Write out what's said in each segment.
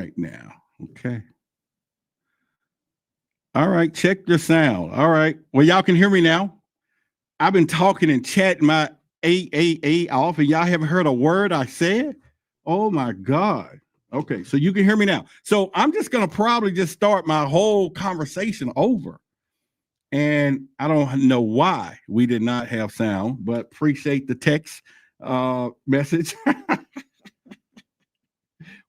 right now. Okay. All right, check the sound. All right. Well, y'all can hear me now. I've been talking and chatting my AAA off, and y'all haven't heard a word I said. Oh my God. Okay, so you can hear me now. So I'm just gonna probably just start my whole conversation over. And I don't know why we did not have sound, but appreciate the text message.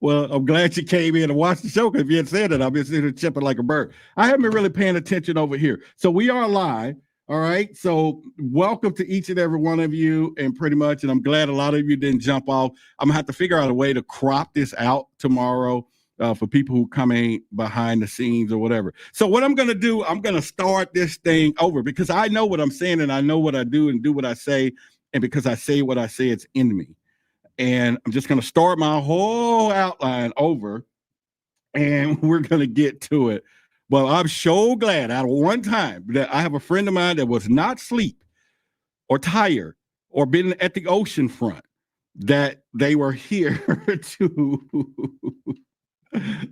Well, I'm glad you came in and watched the show, because if you had said it, I've been sitting here chipping like a bird. I haven't been really paying attention over here. So we are live. All right. So welcome to each and every one of you. And pretty much, and I'm glad a lot of you didn't jump off. I'm gonna have to figure out a way to crop this out tomorrow for people who come in behind the scenes or whatever. So what I'm going to do, I'm going to start this thing over, because I know what I'm saying and I know what I do and do what I say. And because I say what I say, it's in me. And I'm just going to start my whole outline over, and we're going to get to it. Well, I'm so glad out of one time that I have a friend of mine that was not asleep or tired or been at the ocean front, that they were here to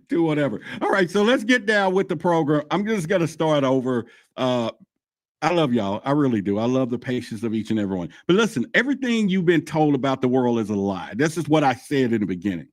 do whatever. All right, so let's get down with the program. I'm just going to start over. I love y'all. I really do. I love the patience of each and every one. But listen, everything you've been told about the world is a lie. This is what I said in the beginning.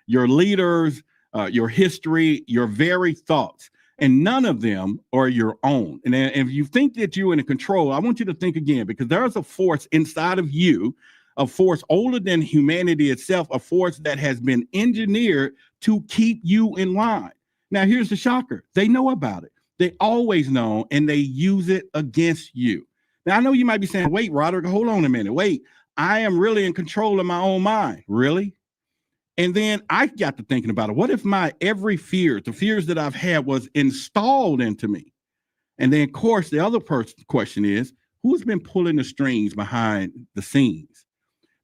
Your leaders, your history, your very thoughts, and none of them are your own. And if you think that you're in control, I want you to think again, because there is a force inside of you, a force older than humanity itself, a force that has been engineered to keep you in line. Now, here's the shocker. They know about it. They always know, and they use it against you. Now, I know you might be saying, wait, Roderick, hold on a minute. Wait, I am really in control of my own mind. Really? And then I got to thinking about it. What if my every fear, the fears that I've had, was installed into me? And then, of course, the other question is, who's been pulling the strings behind the scenes?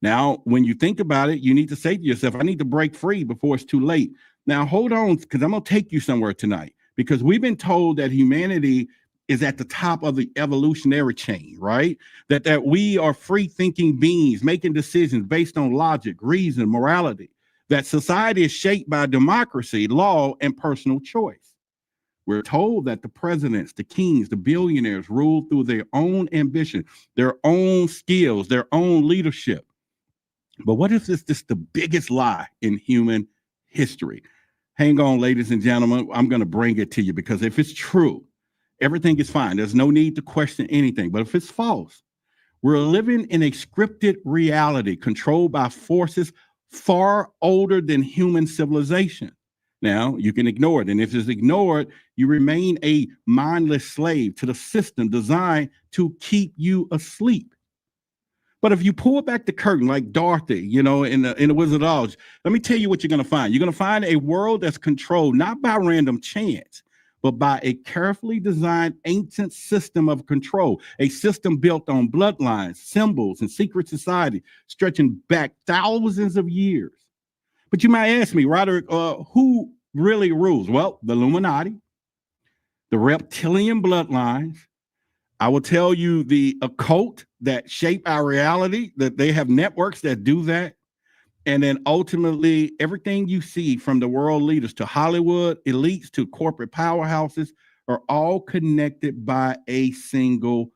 Now, when you think about it, you need to say to yourself, I need to break free before it's too late. Now, hold on, because I'm going to take you somewhere tonight. Because we've been told that humanity is at the top of the evolutionary chain, right? That we are free-thinking beings making decisions based on logic, reason, morality. That society is shaped by democracy, law, and personal choice. We're told that the presidents, the kings, the billionaires rule through their own ambition, their own skills, their own leadership. But what if this is the biggest lie in human history? Hang on, ladies and gentlemen. I'm going to bring it to you, because if it's true, everything is fine. There's no need to question anything. But if it's false, we're living in a scripted reality controlled by forces far older than human civilization. Now, you can ignore it. And if it's ignored, you remain a mindless slave to the system designed to keep you asleep. But if you pull back the curtain like Dorothy, in the Wizard of Oz, let me tell you what you're going to find. You're going to find a world that's controlled not by random chance, but by a carefully designed ancient system of control, a system built on bloodlines, symbols, and secret society stretching back thousands of years. But you might ask me, Roderick, who really rules? Well, the Illuminati, the reptilian bloodlines. I will tell you the occult that shape our reality, that they have networks that do that. And then ultimately, everything you see from the world leaders to Hollywood elites to corporate powerhouses are all connected by a single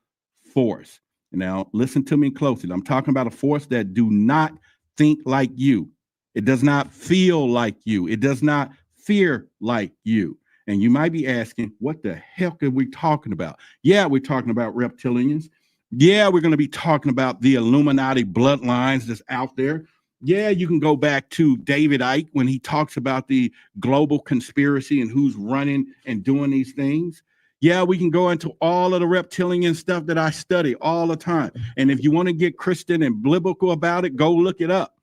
force. Now, listen to me closely. I'm talking about a force that do not think like you. It does not feel like you. It does not fear like you. And you might be asking, what the heck are we talking about? Yeah, we're talking about reptilians. Yeah, we're going to be talking about the Illuminati bloodlines that's out there. Yeah, you can go back to David Icke when he talks about the global conspiracy and who's running and doing these things. Yeah, we can go into all of the reptilian stuff that I study all the time. And if you want to get Christian and biblical about it, go look it up,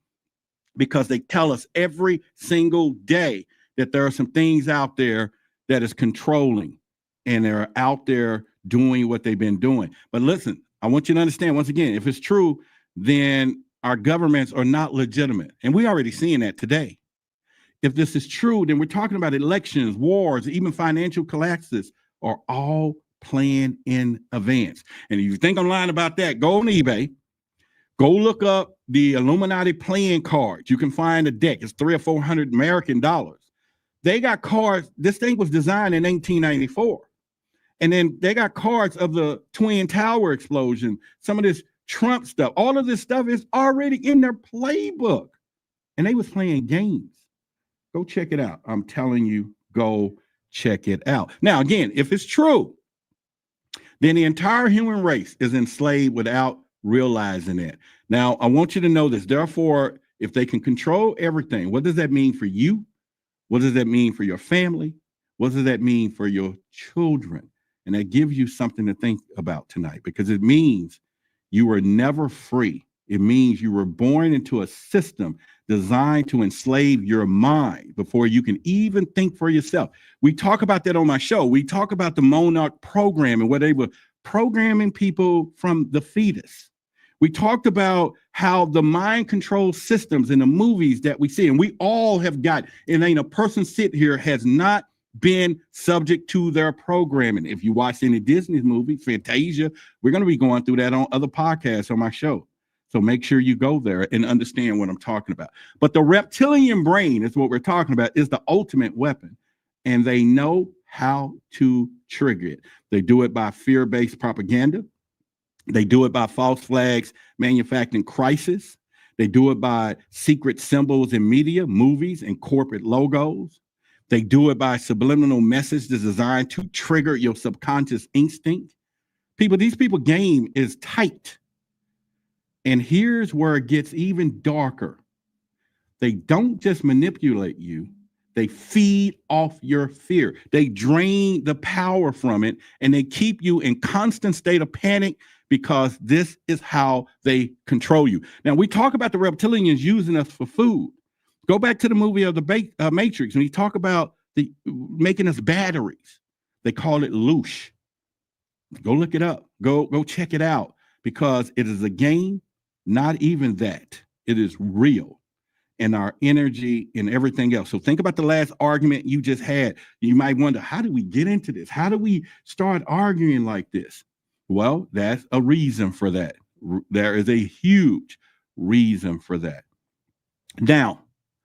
because they tell us every single day that there are some things out there that is controlling, and they're out there doing what they've been doing. But listen, I want you to understand, once again, if it's true, then our governments are not legitimate. And we're already seeing that today. If this is true, then we're talking about elections, wars, even financial collapses are all planned in advance. And if you think I'm lying about that, go on eBay, go look up the Illuminati playing cards. You can find a deck. It's $300 or $400 American. They got cards. This thing was designed in 1894. And then they got cards of the Twin Tower explosion, some of this Trump stuff. All of this stuff is already in their playbook. And they was playing games. Go check it out. I'm telling you, go check it out. Now, again, if it's true, then the entire human race is enslaved without realizing it. Now, I want you to know this. Therefore, if they can control everything, what does that mean for you? What does that mean for your family? What does that mean for your children? And that gives you something to think about tonight, because it means you were never free. It means you were born into a system designed to enslave your mind before you can even think for yourself. We talk about that on my show. We talk about the monarch program and where they were programming people from the fetus. We talked about how the mind control systems in the movies that we see, and we all have got, and ain't a person sit here has not been subject to their programming. If you watch any Disney movie, Fantasia, we're going to be going through that on other podcasts on my show. So make sure you go there and understand what I'm talking about. But the reptilian brain is what we're talking about, is the ultimate weapon. And they know how to trigger it. They do it by fear-based propaganda. They do it by false flags, manufacturing crisis. They do it by secret symbols in media, movies, and corporate logos. They do it by subliminal messages designed to trigger your subconscious instinct. These people game is tight. And here's where it gets even darker. They don't just manipulate you. They feed off your fear. They drain the power from it, and they keep you in constant state of panic, because this is how they control you. Now, we talk about the reptilians using us for food. Go back to the movie of the Matrix, and we talk about making us batteries. They call it loosh. Go look it up. Go check it out, because it is a game. Not even that. It is real. And our energy and everything else. So think about the last argument you just had. You might wonder, how do we get into this? How do we start arguing like this? Well, that's a reason for that. There is a huge reason for that. Now,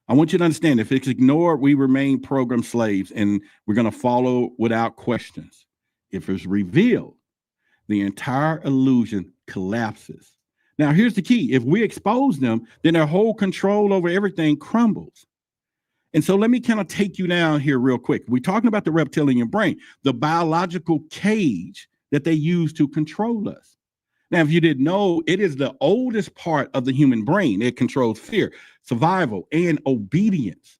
I want you to understand, if it's ignored, we remain programmed slaves, and we're going to follow without questions. If it's revealed, the entire illusion collapses. Now, here's the key. If we expose them, then their whole control over everything crumbles. And so let me kind of take you down here real quick. We're talking about the reptilian brain, the biological cage that they use to control us. Now, if you didn't know, it is the oldest part of the human brain. It controls fear, survival, and obedience.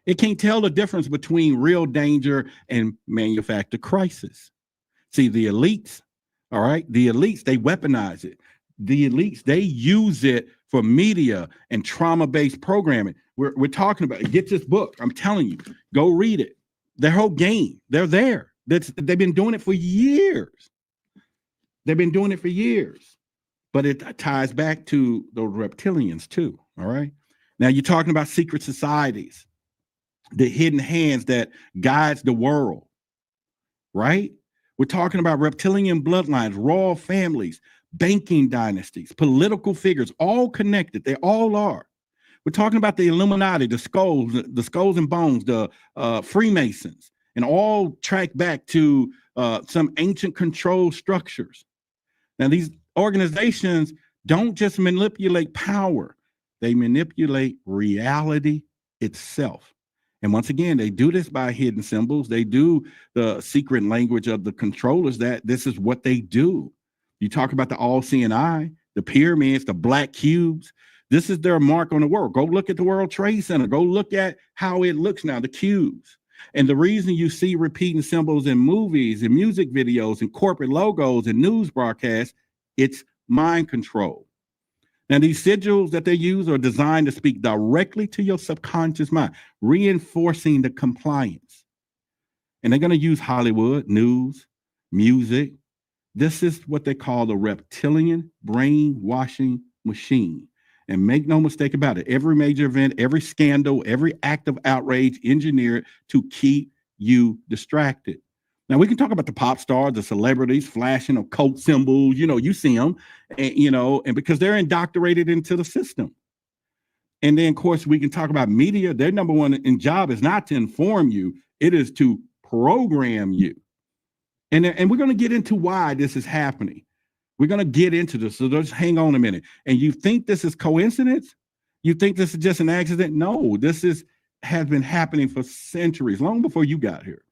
It can't tell the difference between real danger and manufactured crisis. See, the elites, all right, the elites, they weaponize it. The elites, they use it for media and trauma-based programming. We're talking about it. Get this book. I'm telling you, go read it. Their whole game, they're there. They've been doing it for years. They've been doing it for years. But it ties back to the reptilians too, all right? Now, you're talking about secret societies, the hidden hands that guides the world, right? We're talking about reptilian bloodlines, royal families, banking dynasties, political figures, all connected. They all are. We're talking about the Illuminati, the skulls and bones, the Freemasons, and all track back to some ancient control structures. Now, these organizations don't just manipulate power. They manipulate reality itself. And once again, they do this by hidden symbols. They do the secret language of the controllers, that this is what they do. You talk about the all-seeing eye, the pyramids, the black cubes. This is their mark on the world. Go look at the World Trade Center. Go look at how it looks now, the cubes. And the reason you see repeating symbols in movies and music videos and corporate logos and news broadcasts, it's mind control. Now, these sigils that they use are designed to speak directly to your subconscious mind, reinforcing the compliance. And they're going to use Hollywood, news, music. This is what they call the reptilian brainwashing machine. And make no mistake about it, every major event, every scandal, every act of outrage engineered to keep you distracted. Now, we can talk about the pop stars, the celebrities flashing occult symbols. You see them, and because they're indoctrinated into the system. And then, of course, we can talk about media. Their number one job is not to inform you. It is to program you. And we're going to get into why this is happening. We're going to get into this. So just hang on a minute. And you think this is coincidence? You think this is just an accident? No, this has been happening for centuries, long before you got here.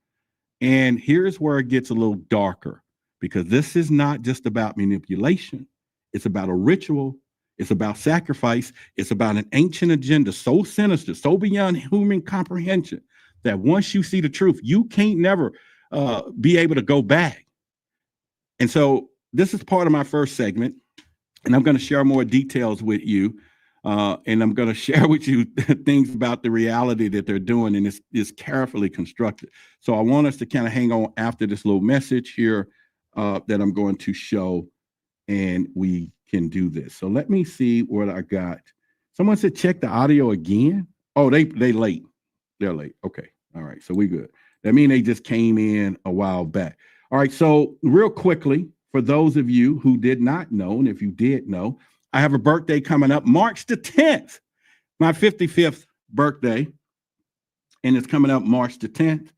And here's where it gets a little darker, because this is not just about manipulation. It's about a ritual. It's about sacrifice. It's about an ancient agenda so sinister, so beyond human comprehension, that once you see the truth, you can't never be able to go back. And so this is part of my first segment, and I'm going to share more details with you. And I'm going to share with you things about the reality that they're doing, and it's carefully constructed. So I want us to kind of hang on after this little message here that I'm going to show, and we can do this. So let me see what I got. Someone said check the audio again. Oh, they late. They're late. Okay. All right. So we good. That means they just came in a while back. All right. So real quickly, for those of you who did not know, and if you did know, I have a birthday coming up, March the 10th, my 55th birthday, and it's coming up March the 10th.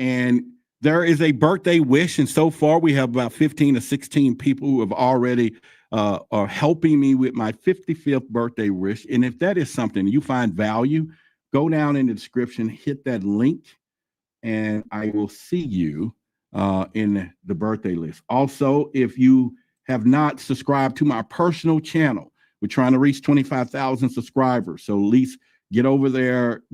And there is a birthday wish, and so far we have about 15 or 16 people who have already are helping me with my 55th birthday wish. And if that is something you find value, go down in the description, hit that link, and I will see you in the birthday list. Also, if you have not subscribed to my personal channel, we're trying to reach 25,000 subscribers. So at least get over there,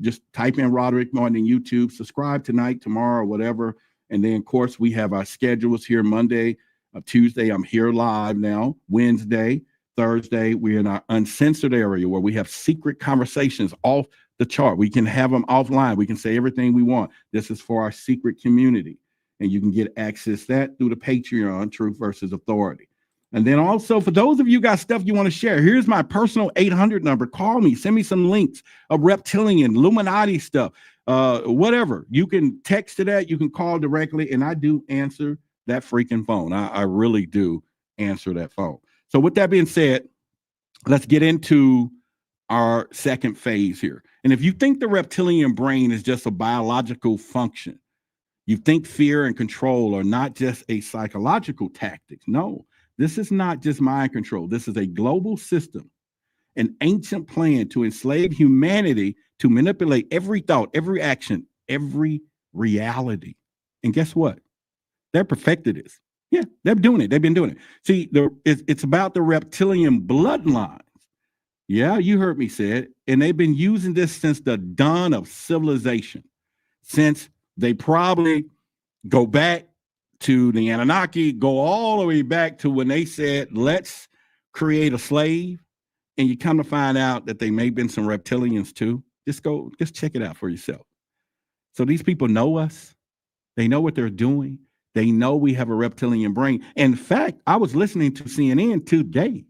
just type in Roderick Martin in YouTube, subscribe tonight, tomorrow, whatever. And then, of course, we have our schedules here Monday, Tuesday, I'm here live now. Wednesday, Thursday, we're in our uncensored area where we have secret conversations off the chart. We can have them offline. We can say everything we want. This is for our secret community. And you can get access to that through the Patreon, Truth versus Authority. And then also, for those of you got stuff you want to share, here's my personal 800 number. Call me, send me some links of reptilian, Illuminati stuff, whatever. You can text to that, you can call directly, and I do answer that freaking phone. I really do answer that phone. So with that being said, let's get into our second phase here. And if you think the reptilian brain is just a biological function, you think fear and control are not just a psychological tactic. No, this is not just mind control. This is a global system, an ancient plan to enslave humanity, to manipulate every thought, every action, every reality. And guess what? They're perfected this. Yeah, they're doing it. They've been doing it. See, it's about the reptilian bloodlines. Yeah, you heard me say it. And they've been using this since the dawn of civilization, since they probably go back to the Anunnaki, go all the way back to when they said, let's create a slave. And you come to find out that they may have been some reptilians too. Just check it out for yourself. So these people know us. They know what they're doing. They know we have a reptilian brain. In fact, I was listening to CNN today,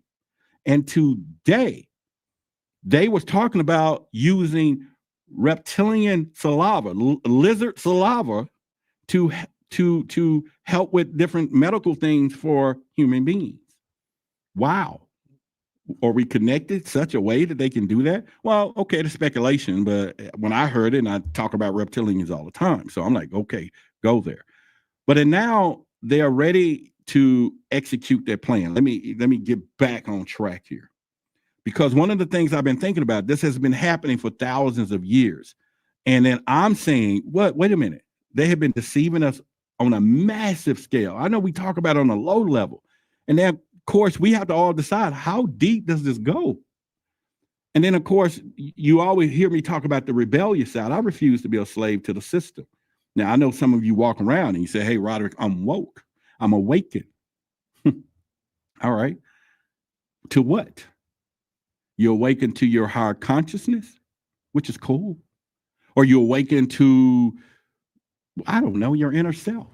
and today they was talking about using reptilian saliva, lizard saliva, to help with different medical things for human beings. Wow. Are we connected such a way that they can do that? Well, okay, the speculation, but when I heard it, and I talk about reptilians all the time, so I'm like, okay, go there. But now they are ready to execute their plan. Let me get back on track here. Because one of the things I've been thinking about, this has been happening for thousands of years. And then I'm saying, wait a minute. They have been deceiving us on a massive scale. I know we talk about it on a low level. And then, of course, we have to all decide, how deep does this go? And then, of course, you always hear me talk about the rebellious side. I refuse to be a slave to the system. Now, I know some of you walk around and you say, hey, Roderick, I'm woke. I'm awakened. All right. To what? You awaken to your higher consciousness, which is cool. Or you awaken to, I don't know, your inner self.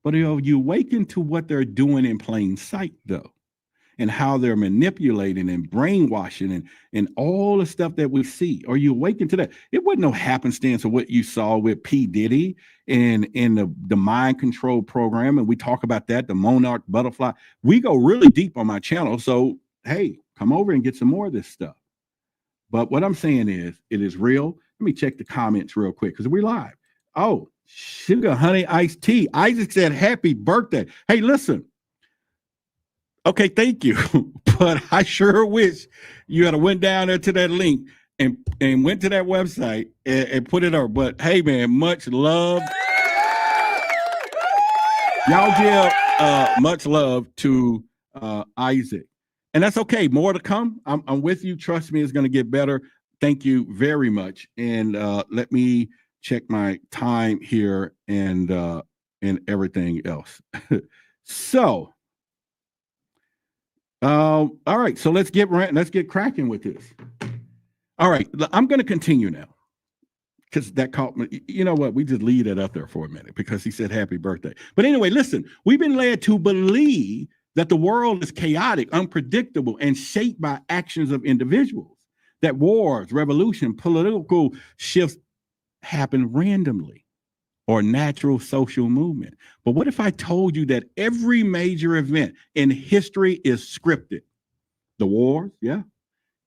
But you awaken to what they're doing in plain sight, though, and how they're manipulating and brainwashing and all the stuff that we see. Or you awaken to that. It wasn't no happenstance of what you saw with P. Diddy in the mind control program. And we talk about that, the monarch butterfly. We go really deep on my channel. So, hey, come over and get some more of this stuff. But what I'm saying is, it is real. Let me check the comments real quick because we're live. Oh, sugar honey iced tea. Isaac said, happy birthday. Hey, listen. Okay, thank you. But I sure wish you had went down there to that link and went to that website and put it up. But hey, man, much love. Y'all give much love to Isaac. And that's okay. More to come. I'm with you. Trust me, it's going to get better. Thank you very much. And let me check my time here and everything else. So, all right. So let's get cracking with this. All right. I'm going to continue now because that caught me. You know what? We just leave that up there for a minute because he said happy birthday. But anyway, listen, we've been led to believe that the world is chaotic, unpredictable, and shaped by actions of individuals, that wars, revolution, political shifts happen randomly or natural social movement. But what if I told you that every major event in history is scripted? The wars, yeah.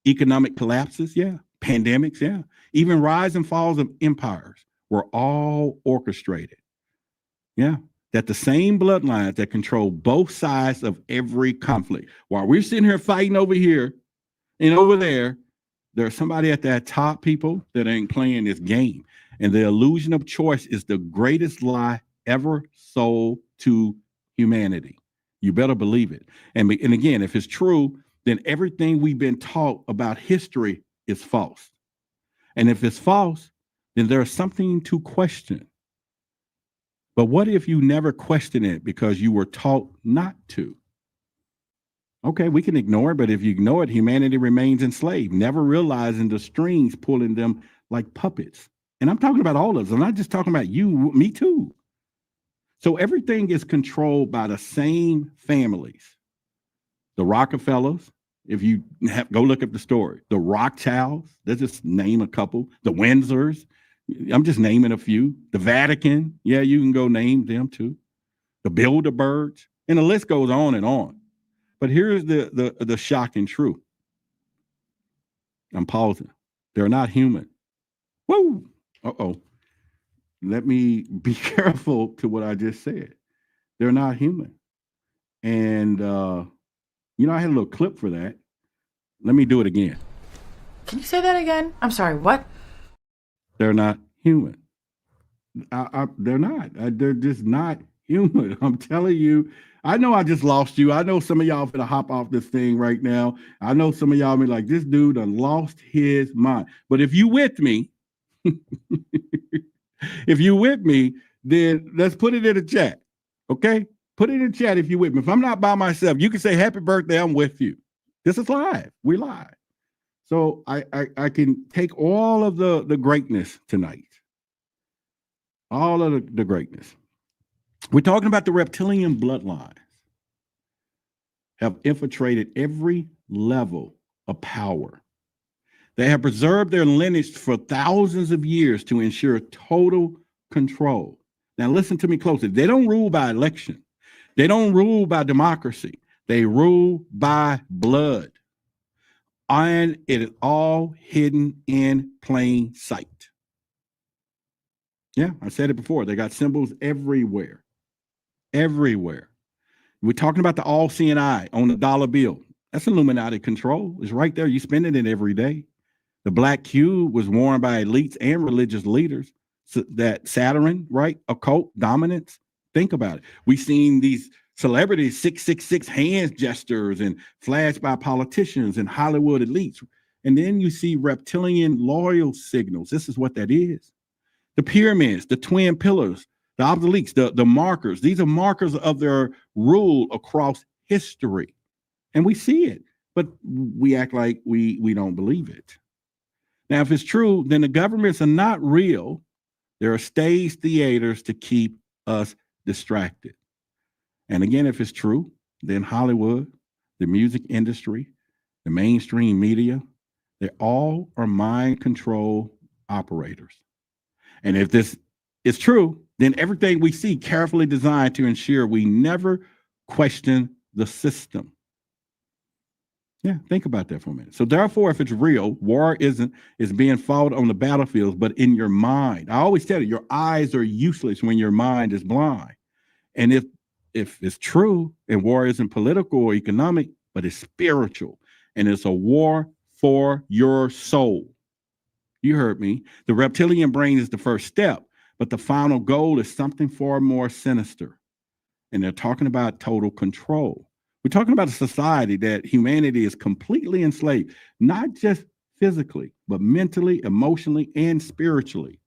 Economic collapses, yeah. Pandemics, yeah. Even rise and falls of empires were all orchestrated. Yeah. That the same bloodlines that control both sides of every conflict. While we're sitting here fighting over here and over there, there's somebody at that top, people, that ain't playing this game. And the illusion of choice is the greatest lie ever sold to humanity. You better believe it. And again, if it's true, then everything we've been taught about history is false. And if it's false, then there's something to question. But what if you never question it because you were taught not to? Okay, we can ignore it, but if you ignore it, humanity remains enslaved, never realizing the strings pulling them like puppets. And I'm talking about all of us. I'm not just talking about you, me too. So everything is controlled by the same families. The Rockefellers, if you go look up the story, the Rothschilds, let's just name a couple, the Windsors, I'm just naming a few. The Vatican, yeah, you can go name them too. The Bilderbergs, and the list goes on and on. But here's the shocking truth. I'm pausing. They're not human. Whoa. Uh-oh. Let me be careful to what I just said. They're not human. And, I had a little clip for that. Let me do it again. Can you say that again? I'm sorry, what? They're not human. They're not. They're just not human. I'm telling you. I know I just lost you. I know some of y'all finna hop off this thing right now. I know some of y'all be like, this dude done lost his mind. But if you with me, then let's put it in the chat. Okay? Put it in the chat if you with me. If I'm not by myself, you can say happy birthday, I'm with you. This is live. We live. So I can take all of the greatness tonight. All of the greatness. We're talking about the reptilian bloodlines have infiltrated every level of power. They have preserved their lineage for thousands of years to ensure total control. Now listen to me closely. They don't rule by election. They don't rule by democracy. They rule by blood. And it is all hidden in plain sight. Yeah, I said it before. They got symbols everywhere. Everywhere. We're talking about the all-seeing eye on the dollar bill. That's Illuminati control. It's right there. You're spending it every day. The black cube was worn by elites and religious leaders. So that Saturn, right? Occult dominance. Think about it. We've seen these celebrities, 666 hands gestures and flashed by politicians and Hollywood elites. And then you see reptilian loyal signals. This is what that is. The pyramids, the twin pillars, the obelisk, the markers. These are markers of their rule across history. And we see it, but we act like we don't believe it. Now, if it's true, then the governments are not real. There are stage theaters to keep us distracted. And again, if it's true, then Hollywood, the music industry, the mainstream media, they all are mind control operators. And if this is true, then everything we see carefully designed to ensure we never question the system. Yeah, think about that for a minute. So therefore, if it's real, war is being fought on the battlefields, but in your mind. I always tell you, your eyes are useless when your mind is blind. And if it's true, and war isn't political or economic, but it's spiritual, and it's a war for your soul. You heard me. The reptilian brain is the first step, but the final goal is something far more sinister. And they're talking about total control. We're talking about a society that humanity is completely enslaved, not just physically, but mentally, emotionally, and spiritually.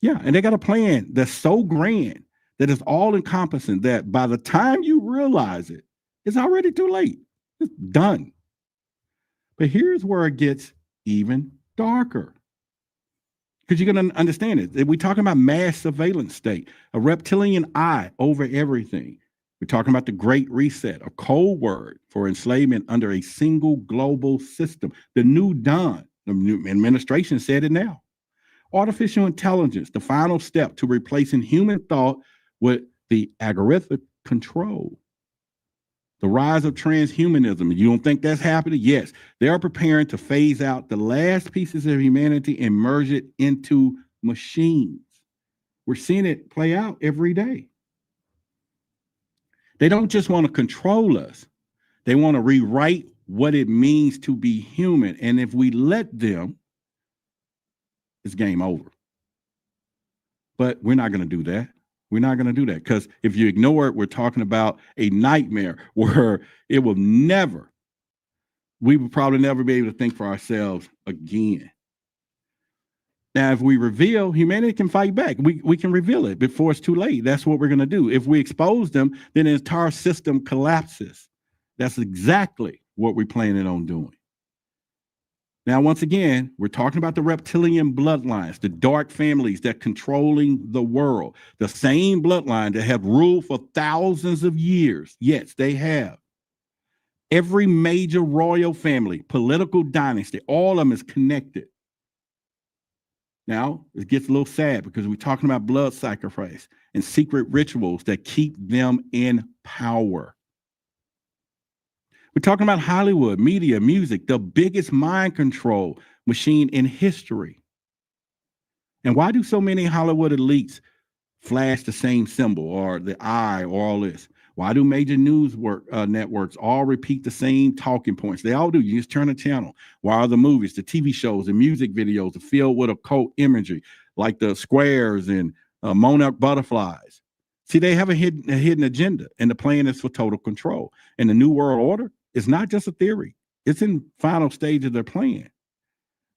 Yeah, and they got a plan that's so grand, that is all encompassing, that by the time you realize it, it's already too late. It's done. But here's where it gets even darker. Because you're going to understand it. We're talking about mass surveillance state, a reptilian eye over everything. We're talking about the Great Reset, a code word for enslavement under a single global system. The new dawn, the new administration said it now. Artificial intelligence, the final step to replacing human thought with the algorithmic control. The rise of transhumanism. You don't think that's happening? Yes. They are preparing to phase out the last pieces of humanity and merge it into machines. We're seeing it play out every day. They don't just want to control us. They want to rewrite what it means to be human. And if we let them, it's game over. But we're not going to do that. We're not going to do that, because if you ignore it, we're talking about a nightmare where we would probably never be able to think for ourselves again. Now, if we reveal, humanity can fight back. We can reveal it before it's too late. That's what we're going to do. If we expose them, then the entire system collapses. That's exactly what we're planning on doing. Now, once again, we're talking about the reptilian bloodlines, the dark families that controlling the world, the same bloodline that have ruled for thousands of years. Yes, they have. Every major royal family, political dynasty, all of them is connected. Now, it gets a little sad because we're talking about blood sacrifice and secret rituals that keep them in power. We're talking about Hollywood, media, music, the biggest mind control machine in history. And why do so many Hollywood elites flash the same symbol or the eye or all this? Why do major news networks all repeat the same talking points? They all do. You just turn a channel. Why are the movies, the TV shows, the music videos are filled with occult imagery, like the squares and monarch butterflies? See, they have a hidden agenda, and the plan is for total control. And the New World Order is not just a theory. It's in final stage of their plan.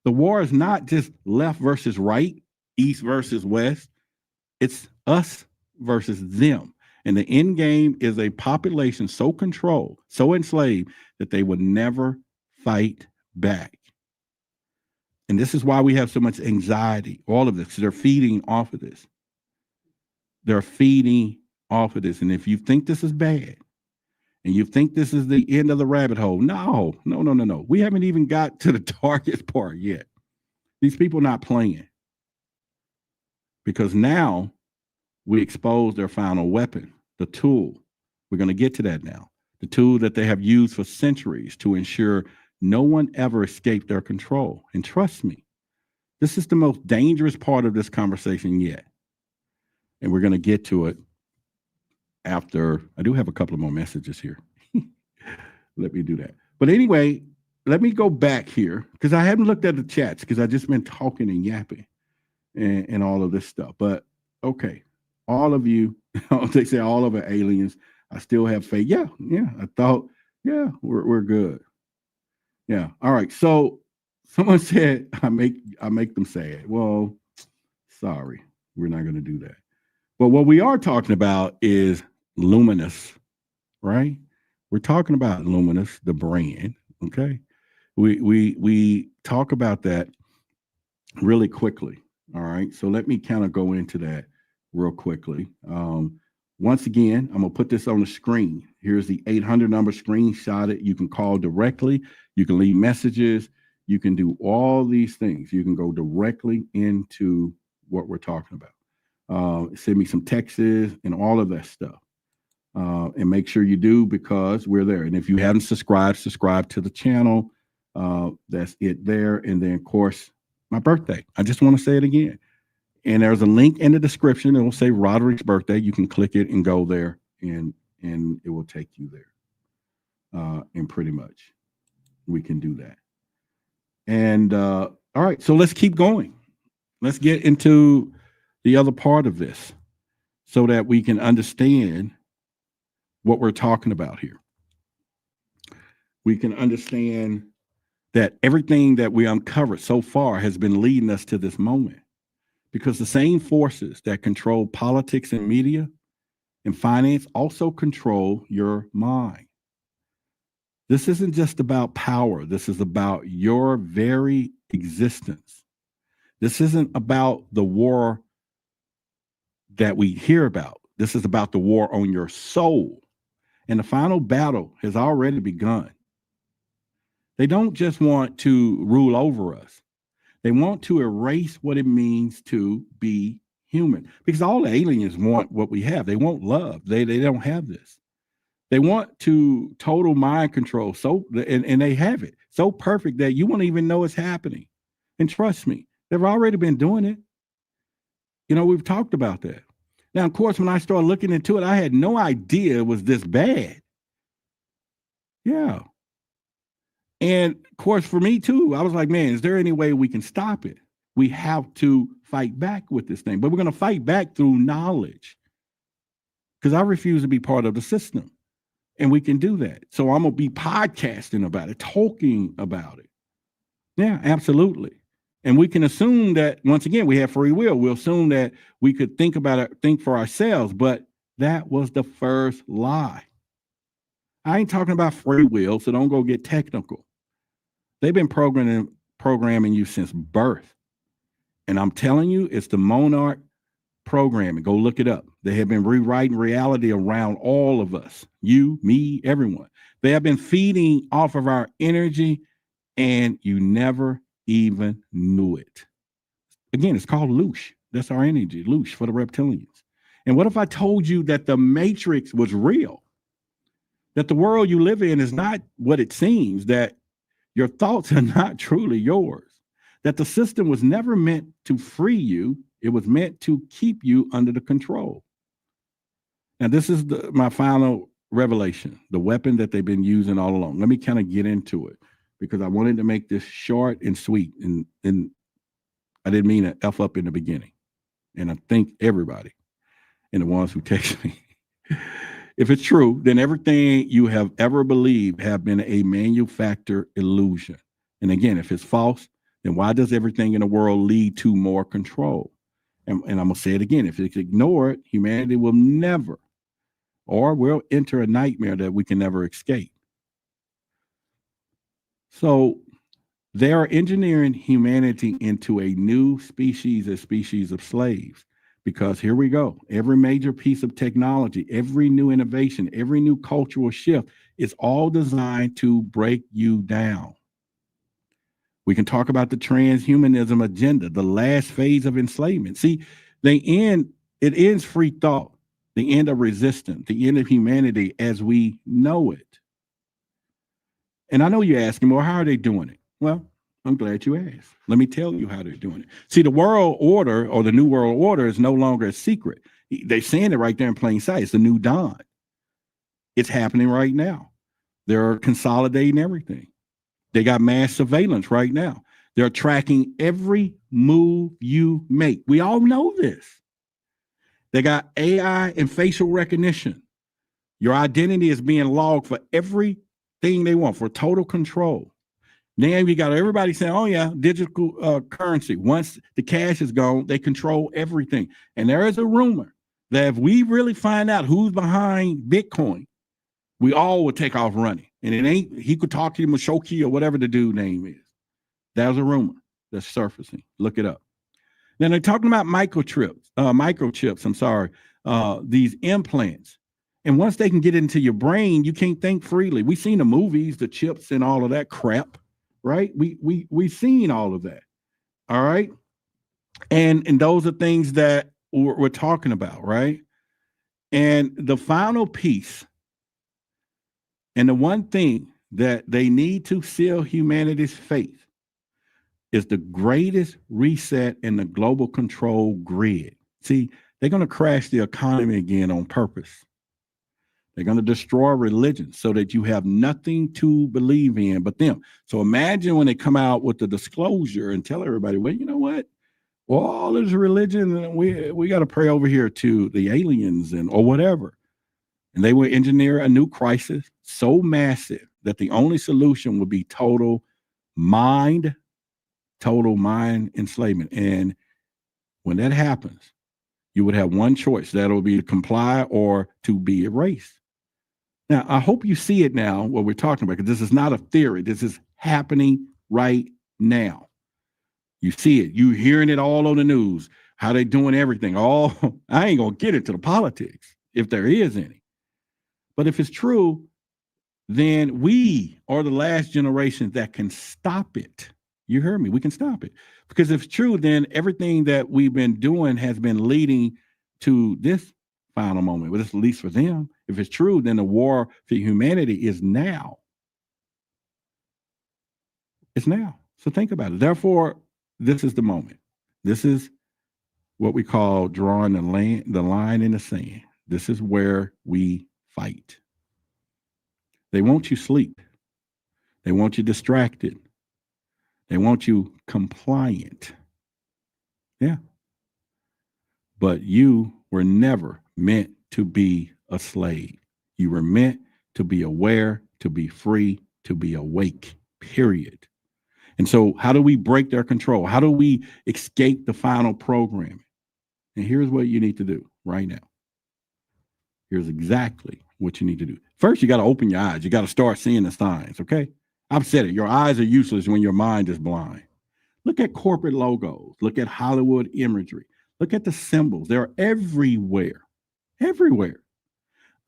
The war is not just left versus right, east versus west. It's us versus them. And the end game is a population so controlled, so enslaved, that they would never fight back. And this is why we have so much anxiety, all of this. They're feeding off of this. They're feeding off of this. And if you think this is bad, and you think this is the end of the rabbit hole, no. We haven't even got to the darkest part yet. These people are not playing. Because now we expose their final weapon, the tool. We're going to get to that now. The tool that they have used for centuries to ensure no one ever escaped their control. And trust me, this is the most dangerous part of this conversation yet. And we're going to get to it after. I do have a couple of more messages here. Let me do that. But anyway, let me go back here, because I haven't looked at the chats, because I've just been talking and yapping and all of this stuff. But okay, all of you, they say all of it aliens. I still have faith. Yeah. I thought, yeah, we're good. Yeah. All right. So someone said I make them sad. Well, sorry, we're not going to do that. But what we are talking about is Luminous, right? We're talking about Luminous, the brand. Okay. We talk about that really quickly. All right. So let me kind of go into that real quickly. Once again, I'm going to put this on the screen. Here's the 800 number, screenshot it. You can call directly. You can leave messages. You can do all these things. You can go directly into what we're talking about. Send me some texts and all of that stuff. And make sure you do, because we're there. And if you haven't subscribed, subscribe to the channel. That's it there. And then, of course, my birthday. I just want to say it again. And there's a link in the description. It will say Roderick's birthday. You can click it and go there, and it will take you there. And pretty much we can do that. And all right, so let's keep going. Let's get into the other part of this so that we can understand what we're talking about here. We can understand that everything that we uncovered so far has been leading us to this moment, because the same forces that control politics and media and finance also control your mind. This isn't just about power. This is about your very existence. This isn't about the war that we hear about. This is about the war on your soul. And the final battle has already begun. They don't just want to rule over us. They want to erase what it means to be human, because all the aliens want what we have. They want love. They don't have this. They want to total mind control. So, and they have it so perfect that you won't even know it's happening. And trust me, they've already been doing it. You know, we've talked about that. Now, of course, when I started looking into it, I had no idea it was this bad. Yeah. And of course, for me too, I was like, man, is there any way we can stop it? We have to fight back with this thing, but we're going to fight back through knowledge, because I refuse to be part of the system. And we can do that. So I'm going to be podcasting about it, talking about it. Yeah, absolutely. And we can assume that, once again, we have free will. We'll assume that we could think about it, think for ourselves, but that was the first lie. I ain't talking about free will, so don't go get technical. They've been programming you since birth. And I'm telling you, it's the monarch programming. Go look it up. They have been rewriting reality around all of us, you, me, everyone. They have been feeding off of our energy, and you never even knew it. Again, it's called loosh. That's our energy, loosh, for the reptilians. And what if I told you that the matrix was real? That the world you live in is not what it seems, that your thoughts are not truly yours, that the system was never meant to free you. It was meant to keep you under the control. Now, this is my final revelation, the weapon that they've been using all along. Let me kind of get into it, because I wanted to make this short and sweet. And I didn't mean to F up in the beginning. And I thank everybody and the ones who text me. If it's true, then everything you have ever believed have been a manufactured illusion. And again, if it's false, then why does everything in the world lead to more control? And I'm going to say it again. If it's ignored, humanity will never, or will enter a nightmare that we can never escape. So they are engineering humanity into a new species, a species of slaves. Because here we go. Every major piece of technology, every new innovation, every new cultural shift is all designed to break you down. We can talk about the transhumanism agenda, the last phase of enslavement. See, it ends free thought, the end of resistance, the end of humanity as we know it. And I know you're asking, well, how are they doing it? Well, I'm glad you asked. Let me tell you how they're doing it. See, the world order, or the new world order, is no longer a secret. They're saying it right there in plain sight. It's the new dawn. It's happening right now. They're consolidating everything. They got mass surveillance right now. They're tracking every move you make. We all know this. They got AI and facial recognition. Your identity is being logged for everything they want, for total control. Now you got everybody saying, oh yeah, digital currency. Once the cash is gone, they control everything. And there is a rumor that if we really find out who's behind Bitcoin, we all would take off running. And it ain't, he could talk to you, Mashoki, or whatever the dude name is. That's a rumor that's surfacing. Look it up. Then they're talking about microchips, these implants. And once they can get into your brain, you can't think freely. We've seen the movies, the chips and all of that crap. Right? We've seen all of that. All right. And those are things that we're talking about, right? And the final piece, and the one thing that they need to seal humanity's fate, is the greatest reset in the global control grid. See, they're going to crash the economy again on purpose. They're going to destroy religion so that you have nothing to believe in but them. So imagine when they come out with the disclosure and tell everybody, well, you know what? Well, all this religion, and we got to pray over here to the aliens and or whatever. And they will engineer a new crisis so massive that the only solution would be total mind enslavement. And when that happens, you would have one choice. That'll be to comply or to be erased. Now, I hope you see it now, what we're talking about, because this is not a theory. This is happening right now. You see it. You're hearing it all on the news, how they're doing everything. I ain't going to get into the politics, if there is any. But if it's true, then we are the last generation that can stop it. You heard me. We can stop it. Because if it's true, then everything that we've been doing has been leading to this final moment. But it's at least for them. If it's true, then the war for humanity is now. It's now. So think about it. Therefore, this is the moment. This is what we call drawing the line in the sand. This is where we fight. They want you asleep. They want you distracted. They want you compliant. Yeah. But you were never meant to be a slave. You were meant to be aware, to be free, to be awake, period. And so how do we break their control? How do we escape the final programming? And here's what you need to do right now. Here's exactly what you need to do. First, you got to open your eyes. You got to start seeing the signs, okay? I've said it. Your eyes are useless when your mind is blind. Look at corporate logos. Look at Hollywood imagery. Look at the symbols. They're everywhere. Everywhere.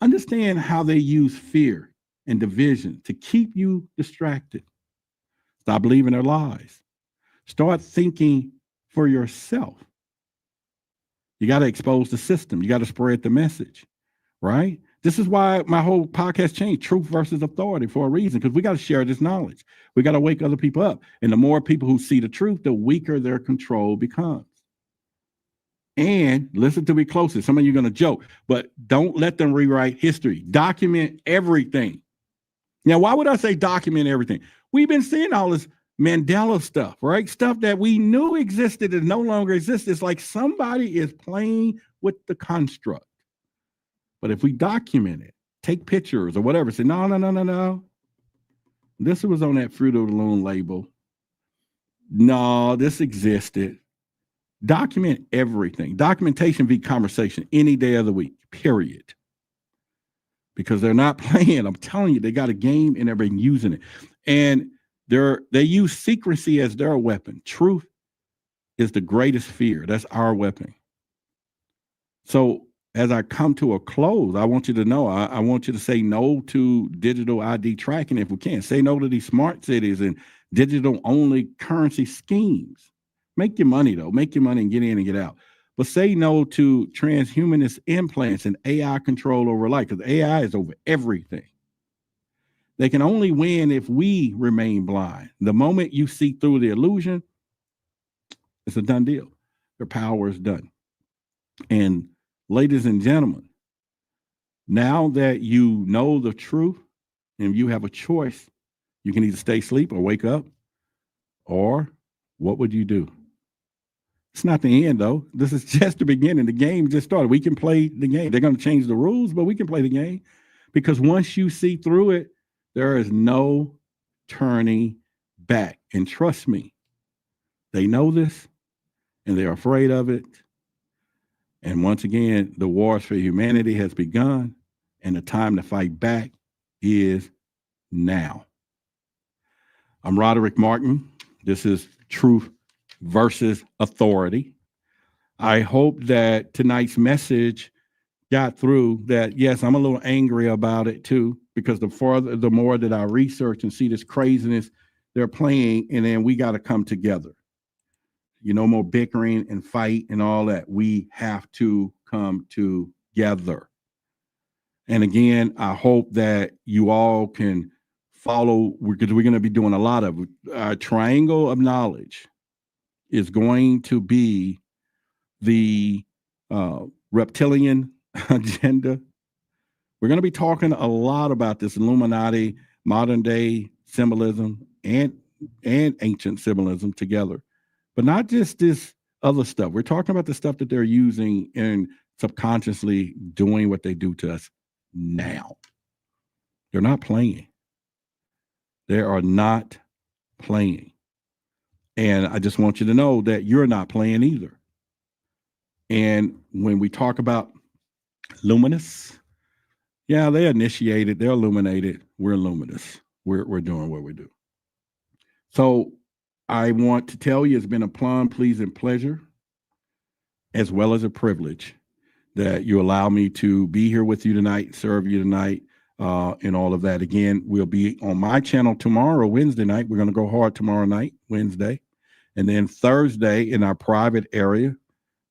Understand how they use fear and division to keep you distracted. Stop believing their lies. Start thinking for yourself. You got to expose the system. You got to spread the message, right? This is why my whole podcast changed, truth versus authority, for a reason, because we got to share this knowledge. We got to wake other people up. And the more people who see the truth, the weaker their control becomes. And listen to me closely. Some of you are going to joke, but don't let them rewrite history. Document everything. Now, why would I say document everything? We've been seeing all this Mandela stuff, right? Stuff that we knew existed and no longer exists. It's like somebody is playing with the construct. But if we document it, take pictures or whatever, say, no. This was on that Fruit of the Loom label. No, this existed. Document everything. Documentation be conversation any day of the week, period. Because they're not playing. I'm telling you, they got a game and they've been using it. And they use secrecy as their weapon. Truth is the greatest fear. That's our weapon. So as I come to a close, I want you to know, I want you to say no to digital ID tracking if we can. Say no to these smart cities and digital-only currency schemes. Make your money, though. Make your money and get in and get out. But say no to transhumanist implants and AI control over life, because AI is over everything. They can only win if we remain blind. The moment you see through the illusion, it's a done deal. Their power is done. And ladies and gentlemen, now that you know the truth and you have a choice, you can either stay asleep or wake up, or what would you do? It's not the end, though. This is just the beginning. The game just started. We can play the game. They're going to change the rules, but we can play the game. Because once you see through it, there is no turning back. And trust me, they know this, and they're afraid of it. And once again, the wars for humanity has begun, and the time to fight back is now. I'm Roderick Martin. This is Truth versus Authority. I hope that tonight's message got through that. Yes, I'm a little angry about it too, because the more that I research and see this craziness they're playing, and then we got to come together. No more bickering and fight and all that. We have to come together. And again, I hope that you all can follow, because we're going to be doing a lot of our triangle of knowledge is going to be the reptilian agenda. We're going to be talking a lot about this Illuminati, modern day symbolism, and ancient symbolism together, but not just this other stuff. We're talking about the stuff that they're using and subconsciously doing what they do to us now. They're not playing. They are not playing. And I just want you to know that you're not playing either. And when we talk about luminous, yeah, they initiated, they're illuminated, we're luminous. We're doing what we do. So I want to tell you it's been a plum, pleasing pleasure, as well as a privilege that you allow me to be here with you tonight, serve you tonight, and all of that. Again, we'll be on my channel tomorrow, Wednesday night. We're going to go hard tomorrow night, Wednesday. And then Thursday in our private area,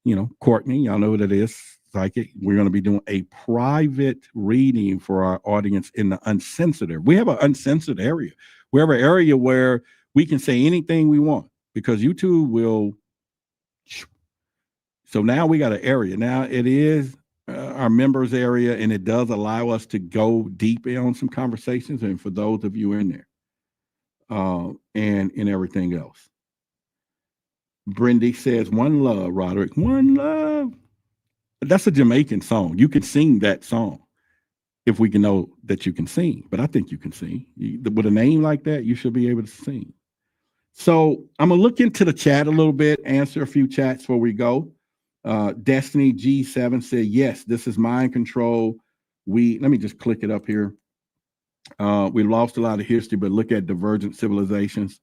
you know, Courtney, y'all know what it is, psychic. We're going to be doing a private reading for our audience in the uncensored area. We have an uncensored area. We have an area where we can say anything we want because YouTube will. So now we got an area. Now it is our members area, and it does allow us to go deep on some conversations. And for those of you in there, and everything else. Brindy says, "One love, Roderick. One love." That's a Jamaican song. You can sing that song if we can know that you can sing. But I think you can sing. With a name like that, you should be able to sing. So I'm going to look into the chat a little bit, answer a few chats before we go. Destiny G7 said, yes, this is mind control. Let me just click it up here. We lost a lot of history, but look at divergent civilizations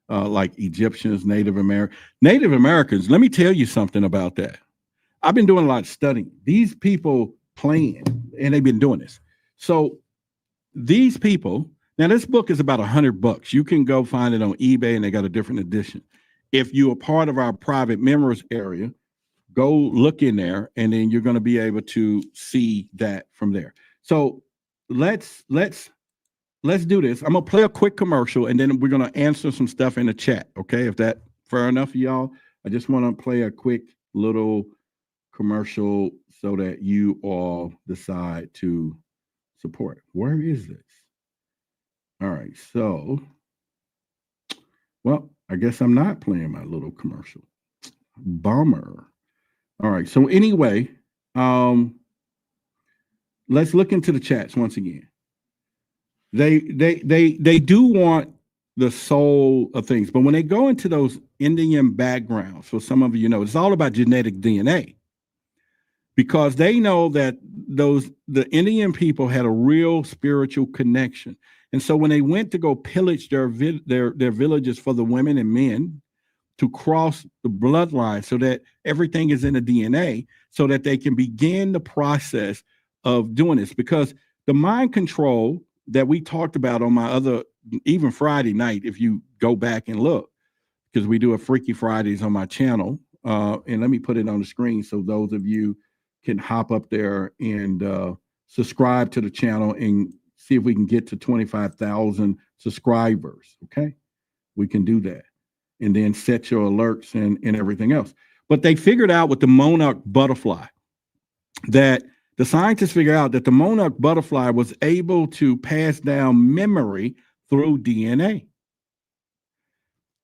like Egyptians, Native Americans. Let me tell you something about that. I've been doing a lot of studying. These people playing, and they've been doing this. So these people, now this book is about $100. You can go find it on eBay, and they got a different edition. If you are part of our private members area, go look in there, and then you're going to be able to see that from there. So let's do this. I'm gonna play a quick commercial, and then we're gonna answer some stuff in the chat. Okay, if that fair enough for y'all. I just want to play a quick little commercial so that you all decide to support. Where is this? All right, so, well, I guess I'm not playing my little commercial. Bummer. All right, so anyway, let's look into the chats once again. They do want the soul of things, but when they go into those Indian backgrounds, for some of you know, it's all about genetic DNA. Because they know that the Indian people had a real spiritual connection. And so when they went to go pillage their villages for the women and men to cross the bloodline so that everything is in the DNA so that they can begin the process of doing this. Because the mind control that we talked about on my other, even Friday night, if you go back and look, because we do a Freaky Fridays on my channel. And let me put it on the screen so those of you can hop up there and subscribe to the channel and see if we can get to 25,000 subscribers. Okay, we can do that, and then set your alerts and everything else. But they figured out with the monarch butterfly that the scientists figured out that the monarch butterfly was able to pass down memory through DNA,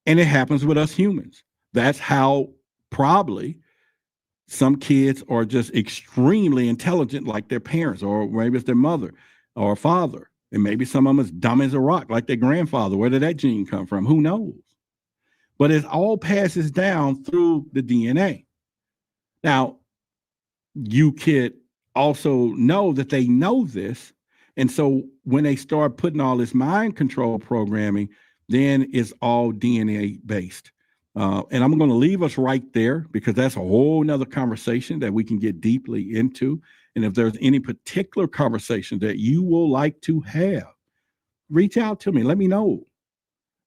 and it happens with us humans. That's how probably some kids are just extremely intelligent like their parents, or maybe it's their mother or father. And maybe some of them is dumb as a rock like their grandfather. Where did that gene come from? Who knows? But it all passes down through the DNA. Now, you could also know that they know this. And so when they start putting all this mind control programming, then it's all DNA based. And I'm going to leave us right there because that's a whole nother conversation that we can get deeply into. And if there's any particular conversation that you will like to have, reach out to me. Let me know.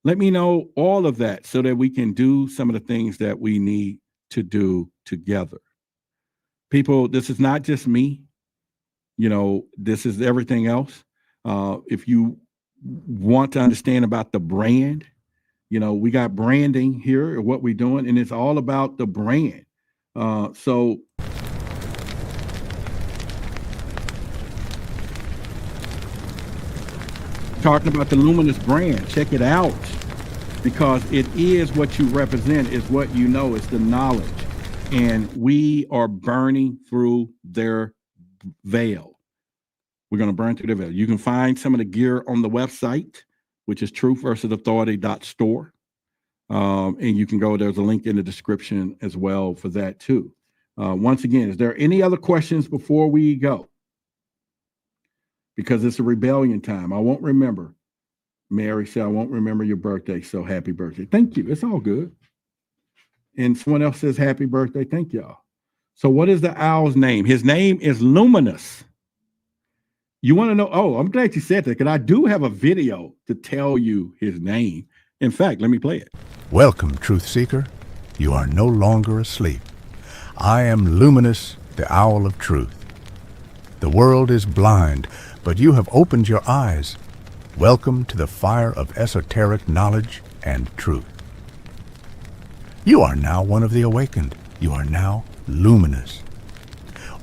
Let me know all of that so that we can do some of the things that we need to do together. People, this is not just me. This is everything else. If you want to understand about the brand, we got branding here, what we're doing, and it's all about the brand. So talking about the luminous brand, check it out, because it is what you represent, is what you know, it's the knowledge. And we are burning through their veil. We're going to burn through their veil. You can find some of the gear on the website, which is truthversusauthority.store. And you can go, there's a link in the description as well for that too. Once again, is there any other questions before we go? Because it's a rebellion time. I won't remember. Mary said, I won't remember your birthday. So happy birthday. Thank you. It's all good. And someone else says happy birthday. Thank y'all. So what is the owl's name? His name is Luminous. You want to know? Oh, I'm glad you said that, because I do have a video to tell you his name. In fact, let me play it. Welcome, Truth Seeker. You are no longer asleep. I am Luminous, the Owl of Truth. The world is blind, but you have opened your eyes. Welcome to the fire of esoteric knowledge and truth. You are now one of the awakened. You are now luminous.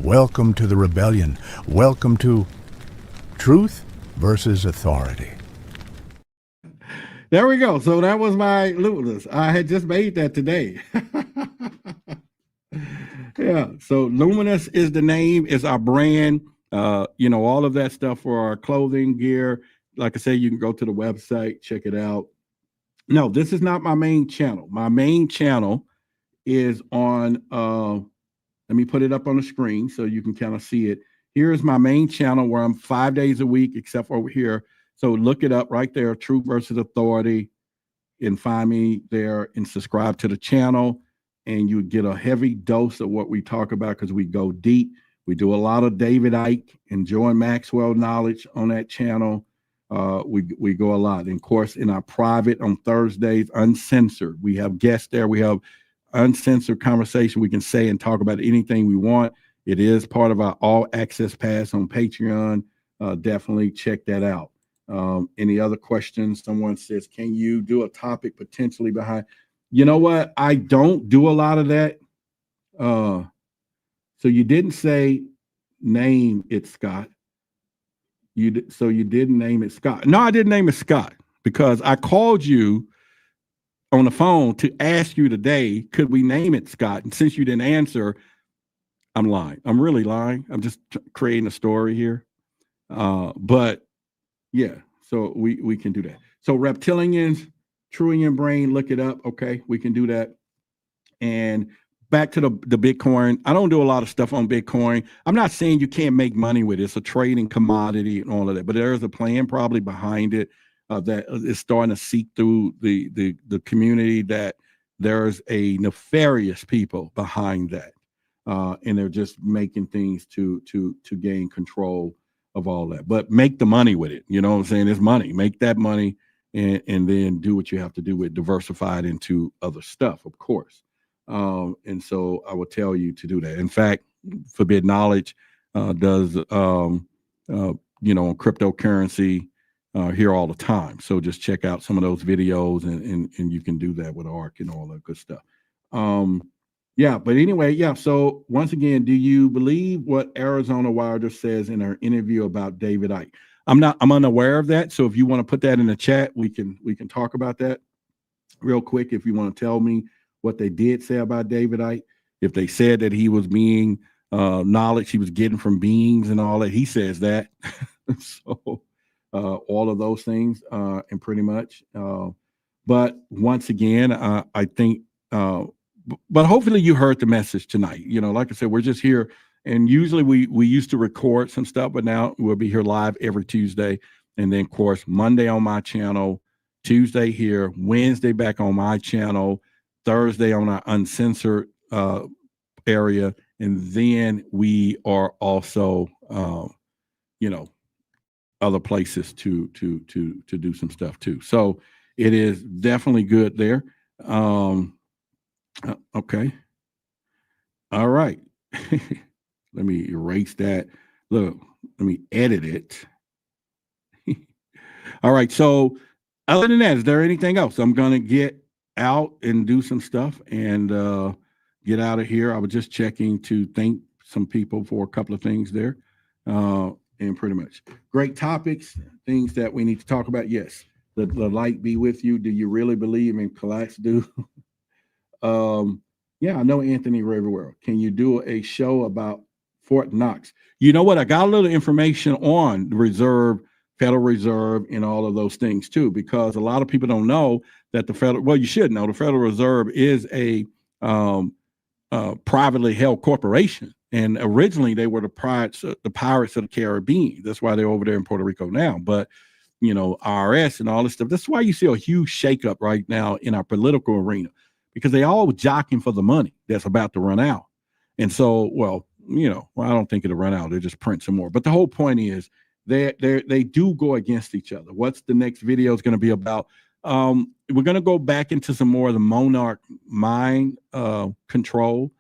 Welcome to the rebellion. Welcome to Truth versus Authority. There we go. So that was my luminous. I had just made that today. Yeah. So luminous is the name, is our brand. All of that stuff for our clothing, gear. Like I say, you can go to the website, check it out. No, this is not my main channel. My main channel is on, let me put it up on the screen so you can kind of see it. Here's my main channel where I'm 5 days a week, except for over here. So look it up right there, Truth versus Authority, and find me there and subscribe to the channel. And you get a heavy dose of what we talk about, because we go deep. We do a lot of David Icke and John Maxwell knowledge on that channel. We go a lot. And of course, in our private on Thursdays, uncensored, we have guests there. We have uncensored conversation. We can say and talk about anything we want. It is part of our all access pass on Patreon. Definitely check that out. Any other questions? Someone says, can you do a topic potentially behind? You know what? I don't do a lot of that. So you didn't say name it Scott. So you didn't name it Scott. No, I didn't name it Scott, because I called you on the phone to ask you today, could we name it Scott? And since you didn't answer, I'm lying. I'm really lying. I'm just creating a story here. But yeah, so we can do that. So reptilians, Truian brain, look it up. Okay, we can do that. And back to the Bitcoin. I don't do a lot of stuff on Bitcoin. I'm not saying you can't make money with it. It's a trading commodity and all of that, but there is a plan probably behind it that is starting to seep through the community, that there's a nefarious people behind that. And they're just making things to gain control of all that. But make the money with it. You know what I'm saying? It's money. Make that money and then do what you have to do with diversify it into other stuff, of course. And so I will tell you to do that. In fact, Forbid Knowledge does, on cryptocurrency here all the time. So just check out some of those videos and you can do that with ARC and all that good stuff. Yeah, but anyway, yeah. So once again, do you believe what Arizona Wilder says in her interview about David Icke? I'm unaware of that. So if you want to put that in the chat, we can talk about that real quick. If you want to tell me what they did say about David Icke, if they said that he was being knowledge he was getting from beings and all that, he says that. So all of those things and pretty much. But once again, I think, but hopefully you heard the message tonight. Like I said, we're just here. And usually we used to record some stuff, but now we'll be here live every Tuesday. And then, of course, Monday on my channel, Tuesday here, Wednesday back on my channel, Thursday on our uncensored area. And then we are also, other places to do some stuff too. So it is definitely good there. Okay. All right. Let me erase that. Look, Let me edit it. All right. So other than that, is there anything else? I'm going to get out and do some stuff and get out of here. I was just checking to thank some people for a couple of things there. And pretty much great topics, things that we need to talk about. Yes. The light be with you. Do you really believe in collapse? Do? Yeah, I know Anthony Riverworld. Can you do a show about Fort Knox? You know what? I got a little information on the Reserve, Federal Reserve, and all of those things too, because a lot of people don't know that the Federal, well, you should know the Federal Reserve is a privately held corporation. And originally they were the Pirates of the Caribbean. That's why they're over there in Puerto Rico now. But, you know, IRS and all this stuff. That's why you see a huge shakeup right now in our political arena, because they all jockeying for the money that's about to run out. And so, well, you know, I don't think it'll run out. They'll just print some more. But the whole point is they do go against each other. What's the next video is going to be about? We're going to go back into some more of the monarch mind control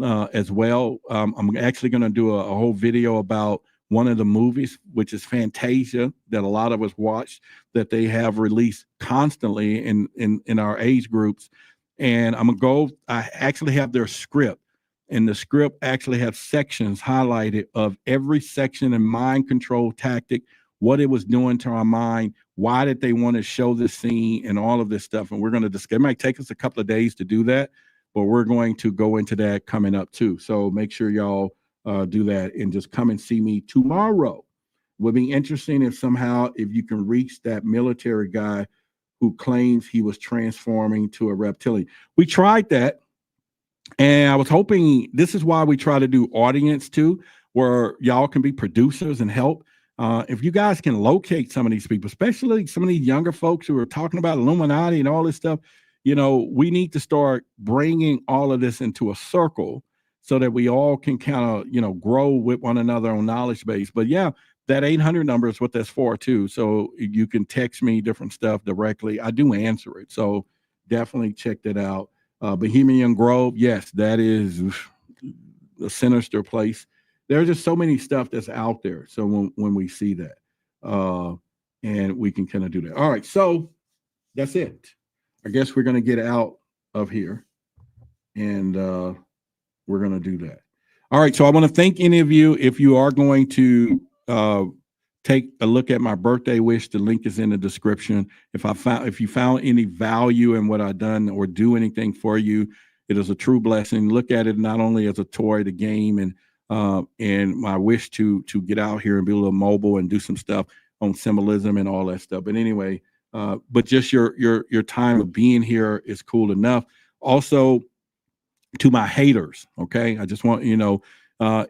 as well. I'm actually going to do a whole video about one of the movies, which is Fantasia, that a lot of us watch, that they have released constantly in our age groups. And I'm going to go, I actually have their script, and the script actually has sections highlighted of every section and mind control tactic, what it was doing to our mind, why did they want to show this scene, and all of this stuff. And we're going to discuss. It might take us a couple of days to do that, but we're going to go into that coming up too. So make sure y'all do that and just come and see me tomorrow. Would be interesting if somehow, if you can reach that military guy who claims he was transforming to a reptilian. We tried that, and I was hoping, this is why we try to do audience too, where y'all can be producers and help. If you guys can locate some of these people, especially some of these younger folks who are talking about Illuminati and all this stuff, you know, we need to start bringing all of this into a circle so that we all can kind of, you know, grow with one another on knowledge base. But yeah, that 800 number is what that's for too. So you can text me different stuff directly. I do answer it. So definitely check that out. Bohemian Grove. Yes, that is a sinister place. There's just so many stuff that's out there. So when we see that, and we can kind of do that. All right. So that's it. I guess we're going to get out of here, and we're going to do that. All right. So I want to thank any of you. If you are going to take a look at my birthday wish, the link is in the description. If you found any value in what I've done or do anything for you, it is a true blessing. Look at it not only as a toy, the game, and my wish to get out here and be a little mobile and do some stuff on symbolism and all that stuff. But anyway, but just your time of being here is cool enough. Also, to my haters, okay, I just want, you know,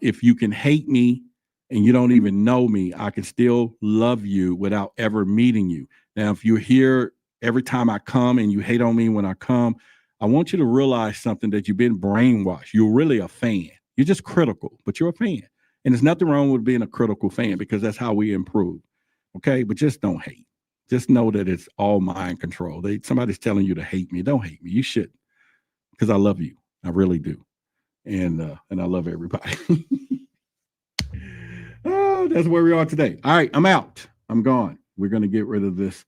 if you can hate me and you don't even know me, I can still love you without ever meeting you. Now, if you're here every time I come and you hate on me when I come, I want you to realize something, that you've been brainwashed. You're really a fan. You're just critical, but you're a fan. And there's nothing wrong with being a critical fan, because that's how we improve. Okay, but just don't hate. Just know that it's all mind control. Somebody's telling you to hate me. Don't hate me. You shouldn't, because I love you. I really do. And I love everybody. Oh, that's where we are today. All right, I'm out. I'm gone. We're going to get rid of this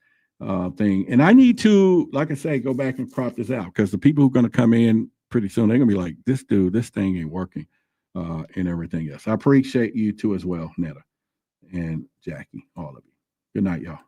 thing. And I need to, like I say, go back and crop this out, because the people who are going to come in pretty soon, they're going to be like, this thing ain't working, and everything else. I appreciate you too as well, Netta and Jackie, all of you. Good night, y'all.